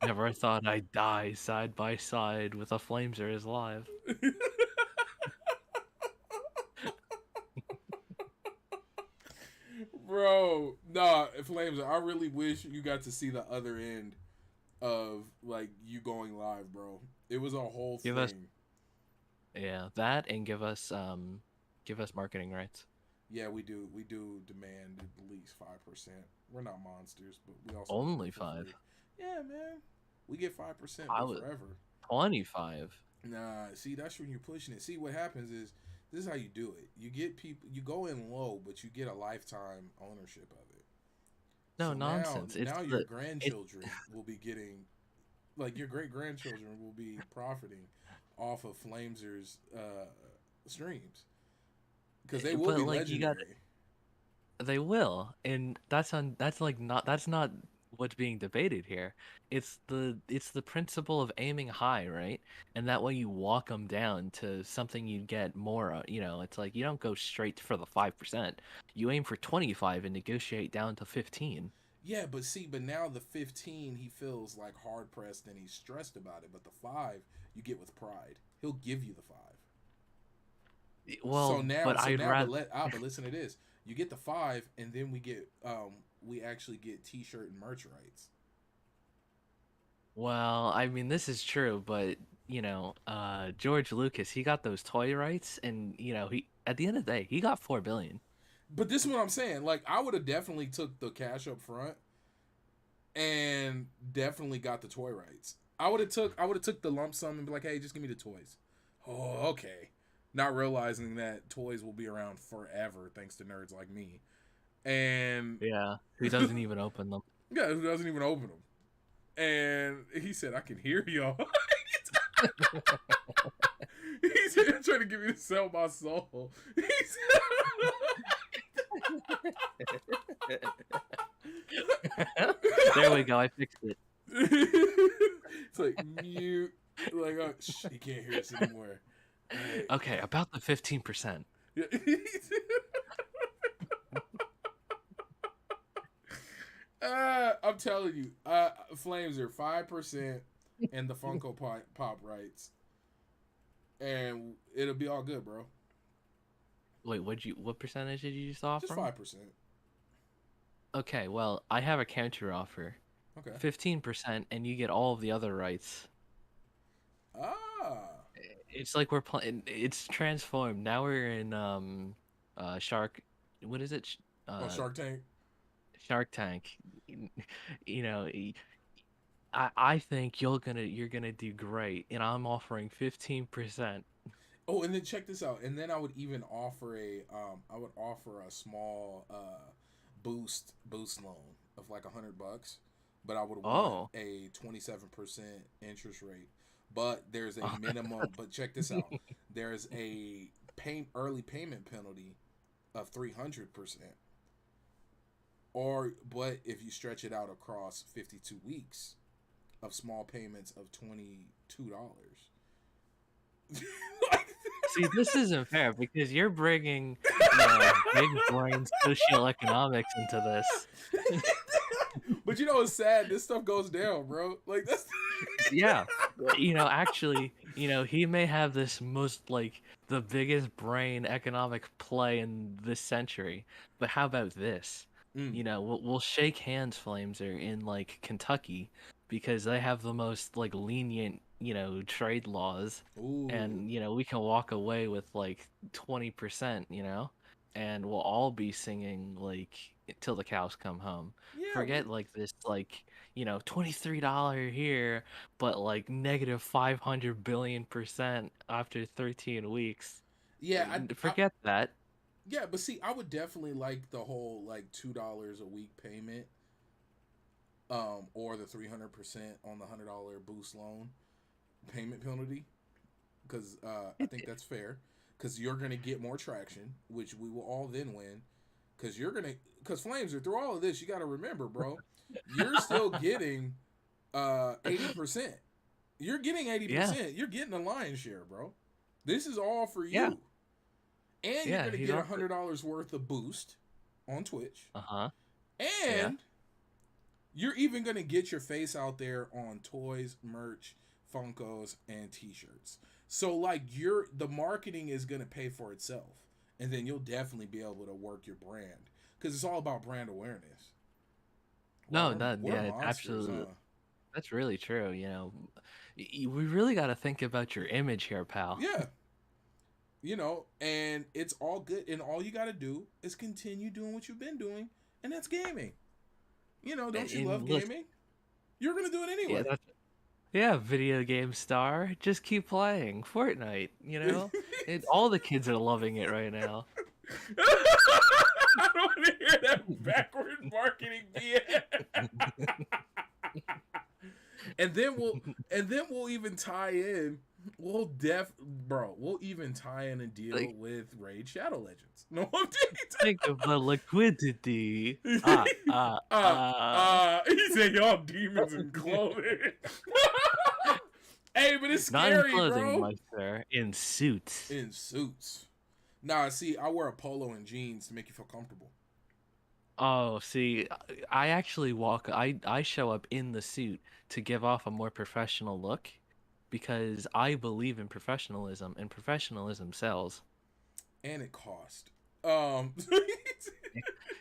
Never thought I'd die side by side with a Flameser is live. Bro, nah, Flameser, I really wish you got to see the other end of like you going live, bro. It was a whole Give us, thing. yeah, that, and give us marketing rights. Yeah, we do. We do demand at least 5%. We're not monsters, but we also do Only it for free. five. Yeah, man. We get 5%, I but was forever. 25. Nah, see, that's when you're pushing it. See, what happens is this is how you do it. You get people. You go in low, but you get a lifetime ownership of it. No So nonsense. now your It's grandchildren will be getting, like your great grandchildren will be profiting off of Flameser's streams because they will but be like you got legendary. they will, and that's like not that's not what's being debated here. It's the principle of aiming high, right? And that way you walk them down to something you get more. It's like you don't go straight for the 5%. You aim for 25 and negotiate down to 15. Yeah, but now the 15, he feels like hard pressed and he's stressed about it. But the 5, you get with pride. He'll give you the 5. So Well, now, but I'd rather. but listen to this. You get the 5, and then we actually get T-shirt and merch rights. Well, I mean, this is true, but George Lucas, he got those toy rights, and he at the end of the day, he got 4 billion. But this is what I'm saying. Like, I would have definitely took the cash up front and definitely got the toy rights. I would have took the lump sum and be like, hey, just give me the toys. Oh, okay. Not realizing that toys will be around forever thanks to nerds like me. And Yeah, who doesn't even open them? yeah, who doesn't even open them. And he said, I can hear y'all. He said, trying to get me to sell my soul. He said, There we go. I fixed it. it's like mute. Like, oh, he can't hear us anymore. Okay, about the 15%. Yeah. I'm telling you, Flames are 5% and the Funko Pop rights, and it'll be all good, bro. Wait, what percentage did you just offer? Just 5%. Okay, well, I have a counter offer. Okay. 15%, and you get all of the other rights. Ah. It's like we're playing. It's transformed. Now we're in Shark. What is it? Shark Tank. Shark Tank. You know, I think you're gonna do great, and I'm offering 15%. Oh, and then check this out. And then I would even offer a small boost loan of like $100, but I would want Oh, a 27% interest rate. But there's a minimum. But check this out. There's a early payment penalty of 300%. But if you stretch it out across 52 weeks of small payments of $22. see, this isn't fair because you're bringing big brain socioeconomics into this. But you know what's sad? This stuff goes down, bro. Like that's Yeah, actually, he may have this most like the biggest brain economic play in this century. But how about this? mm. We'll shake hands, Flameser, in like Kentucky because they have the most like lenient, trade laws, Ooh. and we can walk away with like 20%, and we'll all be singing like till the cows come home. Yeah, Forget like this like $23 here, but like negative 500 billion% after 13 weeks. yeah, Forget that. yeah, but see, I would definitely like the whole like $2 a week payment, or the 300% on the $100 boost loan payment penalty, because I think that's fair. Because you're gonna get more traction, which we will all then win. Because Flames are through all of this. You got to remember, bro, you're still getting 80%. You're getting 80%. Yeah, You're getting the lion's share, bro. This is all for yeah, you. And you're yeah. gonna He's get on. $100 worth of boost on Twitch, Uh-huh. Yeah. and you're even gonna get your face out there on toys, merch, Funkos, and T-shirts. So like the marketing is gonna pay for itself, and then you'll definitely be able to work your brand because it's all about brand awareness. Wow, No, that we're yeah, it's monsters, absolutely. huh? That's really true. We really got to think about your image here, pal. Yeah, and it's all good, and all you got to do is continue doing what you've been doing, and that's gaming. Don't you love And look, gaming? You're gonna do it yeah, anyway. yeah, video game star. Just keep playing Fortnite. All the kids are loving it right now. I don't want to hear that backward marketing BS. and then we'll even tie in. We'll even tie in a deal Like, with Raid Shadow Legends. No, I'm kidding. think of the liquidity. He said y'all demons in clothing. Hey, but it's Not in scary, clothing, bro. my sir. In suits. In suits. Nah, see, I wear a polo and jeans to make you feel comfortable. Oh, see, I actually walk. I show up in the suit to give off a more professional look because I believe in professionalism, and professionalism sells. And it cost. Um,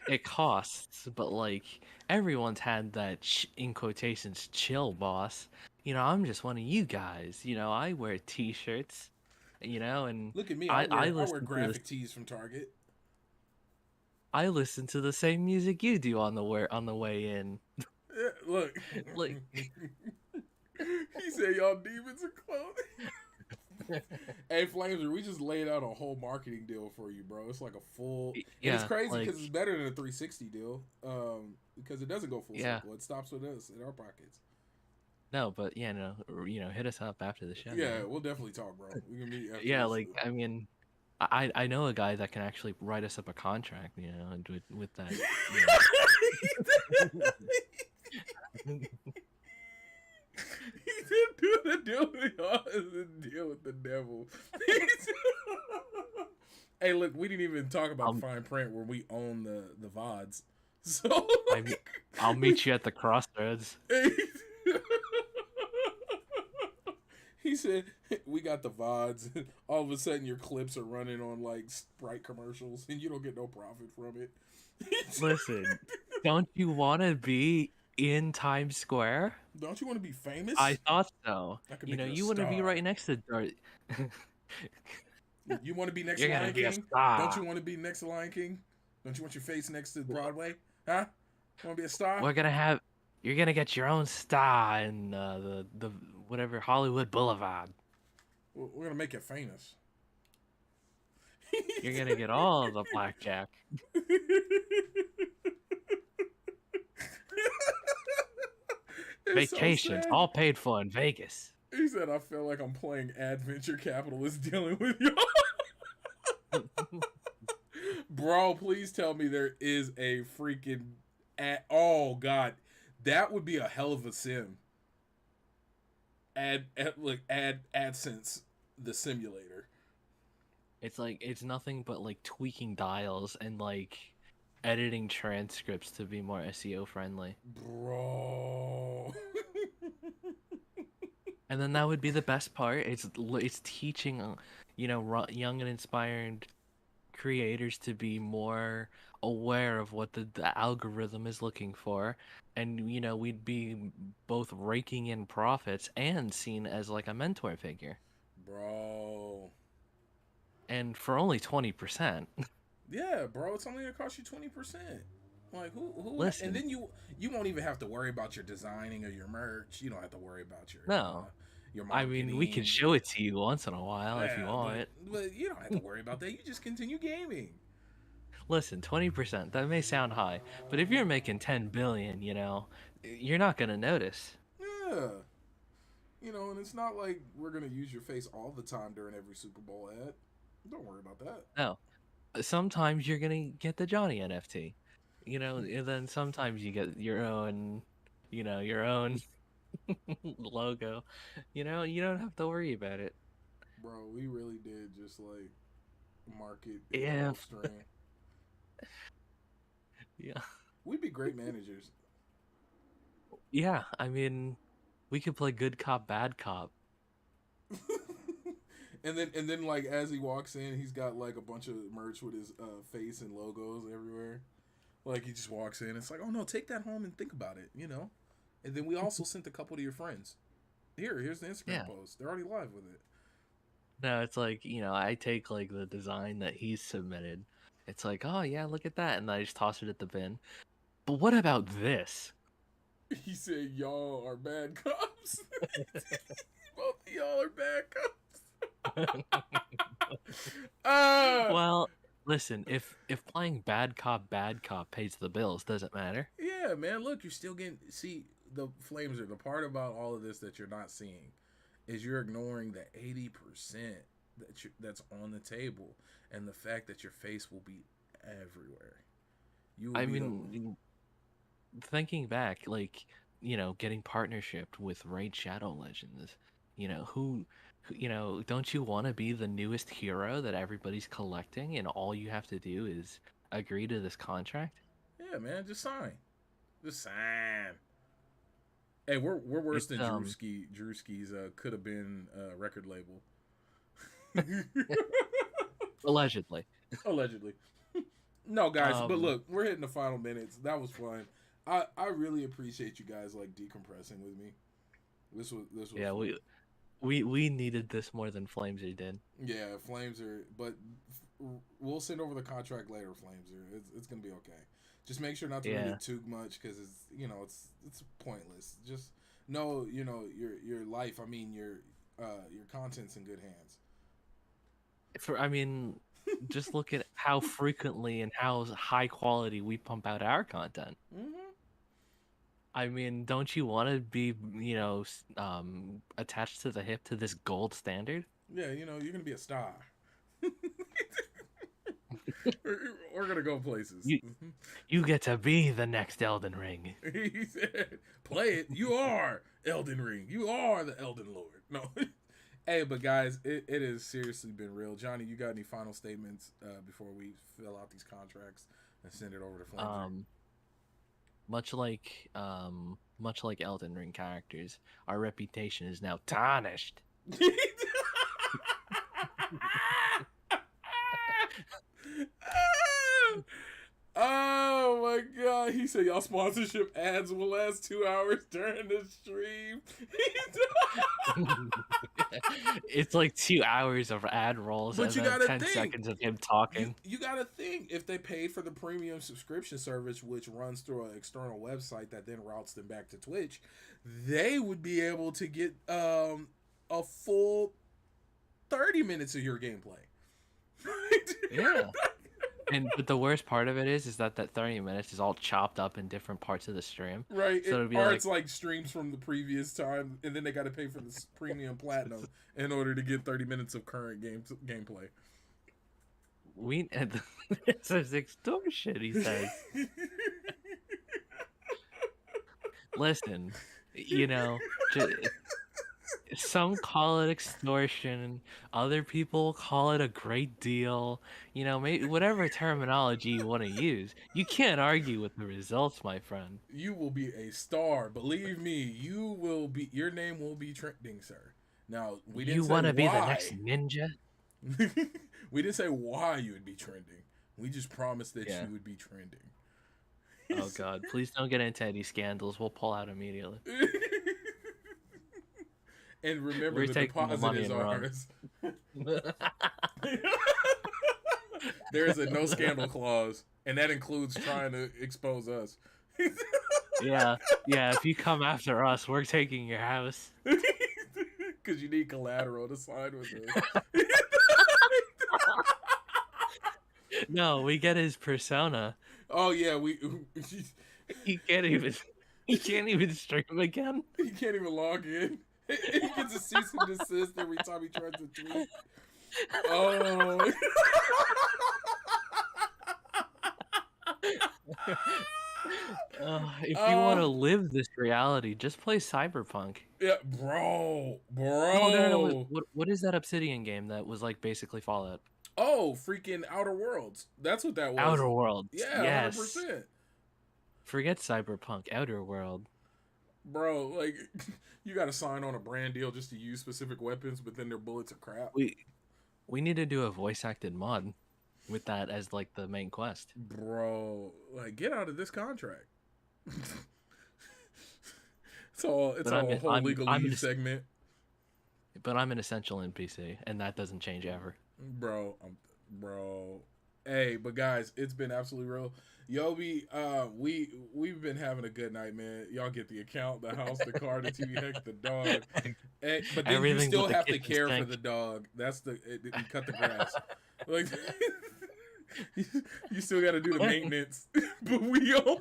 It costs, but like everyone's had that in quotations chill boss. I'm just one of you guys. I wear t-shirts, and look at me. I I I wear listen to this. graphic tees from Target. I listen to the same music you do on the way in. Yeah, look. Like, He said y'all demons in clothing. Hey Flamer, we just laid out a whole marketing deal for you, bro. It's like a full, and it's yeah, crazy like because it's better than a 360 deal. Because it doesn't go full yeah. circle. It stops with us in our pockets. No, but yeah, no, hit us up after the show, Yeah, we'll definitely talk, bro. We can meet after Yeah, this. like I mean, I know a guy that can actually write us up a contract, and with that, you know. He didn't do the deal with the deal with the devil. Hey, look, we didn't even talk about the I'll fine print where we own the VODs. So I I'll we, meet you at the crossroads. he said we got the VODs. All of a sudden, your clips are running on like Sprite commercials, and you don't get no profit from it. Listen, don't you want to be in Times Square? Don't you want to be I famous? thought so. I can make you a You want to be star. right next to Darth. You want to be next to You're gonna Lion be a King? Don't you star. want to be next to Lion King? Don't you want your face next to Broadway? Huh? Want to be a star? We're gonna have. You're gonna get your own star in the whatever Hollywood Boulevard. We're gonna make you famous. You're gonna get all the blackjack. It's so Vacations, sad. all paid for in Vegas. He said, "I feel like I'm playing adventure capitalist dealing with y'all." Bro, please tell me there is a freaking oh god, that would be a hell of a sim. AdSense the simulator. It's like it's nothing but like tweaking dials and like editing transcripts to be more SEO friendly. Bro. And then that would be the best part. It's teaching, young and inspired creators to be more aware of what the algorithm is looking for, and we'd be both raking in profits and seen as like a mentor figure. Bro. And for only 20%. Yeah, bro, it's only gonna cost you 20%. Like and Listen, then you won't even have to worry about your designing or your merch. You don't have to worry about no. your I mean, we can marketing. show it to you once in a while if you Yeah, want. but you don't have to worry about that. You just continue gaming. Listen, 20%, that may sound high, but if you're making 10 billion, you're not going to notice. Yeah. And it's not like we're gonna use your face all the time during every Super Bowl ad. Don't worry about that. No. Sometimes you're going to get the Johnny NFT. And then sometimes you get your own logo. You don't have to worry about it. Bro, we really did just like market in the Yeah. Gulf Stream. Yeah. We'd be great managers. Yeah, I mean, we could play good cop, bad cop. And then like as he walks in, he's got like a bunch of merch with his face and logos everywhere. Like he just walks in, it's like, oh no, take that home and think about it. And then we also sent a couple to your friends. Here's the Instagram Yeah. post. They're already live with it. No, it's like, I take like the design that he's submitted. It's like, oh yeah, look at that, and I just toss it at the bin. But what about this? He said, "Y'all are bad cops." Both of y'all are bad cops. Well, listen, if playing bad cop pays the bills, doesn't matter. Yeah, man. Look, you're still getting. See, the flames are the part about all of this that you're not seeing is you're ignoring the 80% that's on the table, and the fact that your face will be everywhere. You will I be the. mean, thinking back, like, getting partnership with Raid Shadow Legends, don't you want to be the newest hero that everybody's collecting, and all you have to do is agree to this contract? Yeah, man, just sign. Just sign. Hey, we're worse It's than Drewski's could have been record label. allegedly. Allegedly. No, guys, but Um, look, we're hitting the final minutes. That was fun. I really appreciate you guys like decompressing with me. This was yeah, fun. we needed this more than Flameser did. Yeah, Flames are, but we'll send over the contract later. Flames are, it's gonna be okay. Just make sure not to read Yeah. it too much because it's pointless. Just know your life. I mean your content's in good hands. I mean, just look at how frequently and how high quality we pump out our content. Mm-hmm. I mean, don't you want to be, attached to the hip to this gold standard? Yeah, you're gonna be a star. We're gonna go places. You you get to be the next Elden Ring. He said, "Play it. You are Elden Ring. You are the Elden Lord." No. Hey, but guys, it has seriously been real. Johnny, you got any final statements before we fill out these contracts and send it over to Flames? Much like Elden Ring characters, our reputation is now tarnished. Oh my god, he said y'all sponsorship ads will last 2 hours during the stream. It's like 2 hours of ad rolls But and you then gotta 10 think, seconds of him talking. you gotta think, if they paid for the premium subscription service, which runs through an external website that then routes them back to Twitch, they would be able to get a full 30 minutes of your gameplay. Yeah. But the worst part of it is that 30 minutes is all chopped up in different parts of the stream. Right, So it'd be it's like streams from the previous time, and then they got to pay for this premium platinum in order to get 30 minutes of current gameplay. It's extortion, he says. Listen, some call it extortion, other people call it a great deal. Maybe whatever terminology you want to use, you can't argue with the results, my friend. You will be a star, believe me. You will be. Your name will be trending, sir. Now we didn't You say want to be the why. next ninja? We didn't say why you would be trending. We just promised that Yeah. you would be trending. Oh God, please don't get into any scandals. We'll pull out immediately. And remember, We're the taking the deposit money is and run. ours. There is a no scandal clause, and that includes trying to expose us. Yeah. If you come after us, we're taking your house. Because you need collateral to sign with us. No, we get his persona. Oh yeah, He can't even stream again. he can't even log in. He gets a cease and desist every time he tries to tweet. Oh. If you want to live this reality, just play Cyberpunk. Yeah, bro. No. What is that Obsidian game that was like basically Fallout? Oh, freaking Outer Worlds. That's what that was. Outer Worlds. Yeah, yes. 100%. Forget Cyberpunk. Outer World. Bro, like, you got to sign on a brand deal just to use specific weapons, but then their bullets are crap. We need to do a voice acted mod with that as like the main quest. Bro, like, get out of this contract. It's a whole legalese segment. But I'm an essential NPC, and that doesn't change ever. Bro. Hey, but guys, it's been absolutely real. Yobi, we've been having a good night, man. Y'all get the account, the house, the car, the TV, heck, the dog. But then you still have to care for the dog. That's you cut the grass. Like, you still got to do the maintenance. But we all.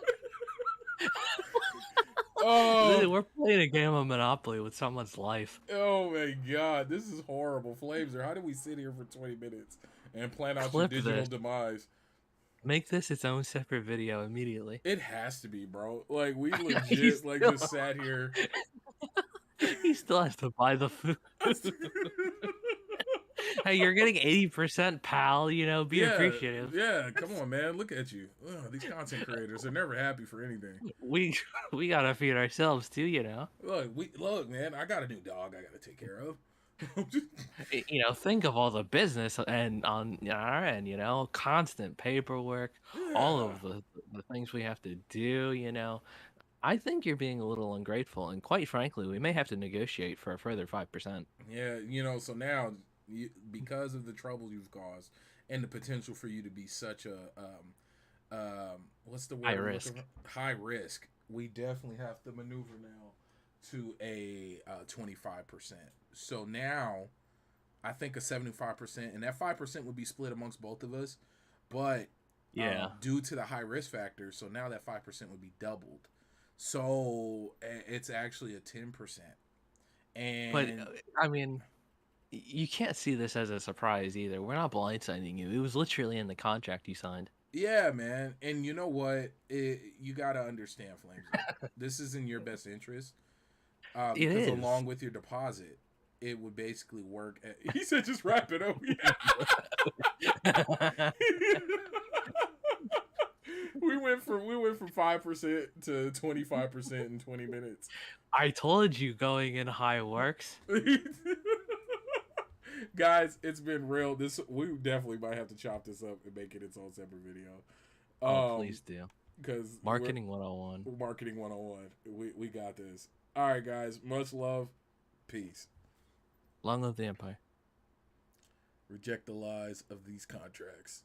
Oh, we're playing a game of Monopoly with someone's life. Oh my God, this is horrible. Flameser, how did we sit here for 20 minutes and plan out your digital demise? Make this its own separate video immediately. It has to be, bro. Like, we legit just sat here. He still has to buy the food. Hey, you're getting 80%, pal. You know, be Yeah, appreciative. yeah. Come on, man. Look at you. Ugh, these content creators are never happy for anything. We we gotta feed ourselves too. You know. Look, man. I got a new dog. I got to take care of. You know, think of all the business and on our end, you know, constant paperwork, all Yeah, of the things we have to do, you know. I think you're being a little ungrateful, and quite frankly, we may have to negotiate for a further 5%. yeah. So now, because of the trouble you've caused and the potential for you to be such a what's the High word I'm looking risk. for? High risk. We definitely have to maneuver now to a 25%. So now I think a 75%, and that 5% would be split amongst both of us. But Yeah. due to the high risk factor, so now that 5% would be doubled. So it's actually a 10%. But And I mean, you can't see this as a surprise either. We're not blindsiding you. It was literally in the contract you signed. yeah, man. And you know what? You got to understand, Flamesy. This is in your best interest It because is. along with your deposit, it would basically work. He said, "Just wrap it up." We went from 5% to 25% in 20 minutes. I told you going in high works. Guys, it's been real. This we definitely might have to chop this up and make it its own separate video. Oh, please do. Because Marketing 101. we're marketing 101. We got this. All right, guys. Much love. Peace. Long live the Empire. Reject the lies of these contracts.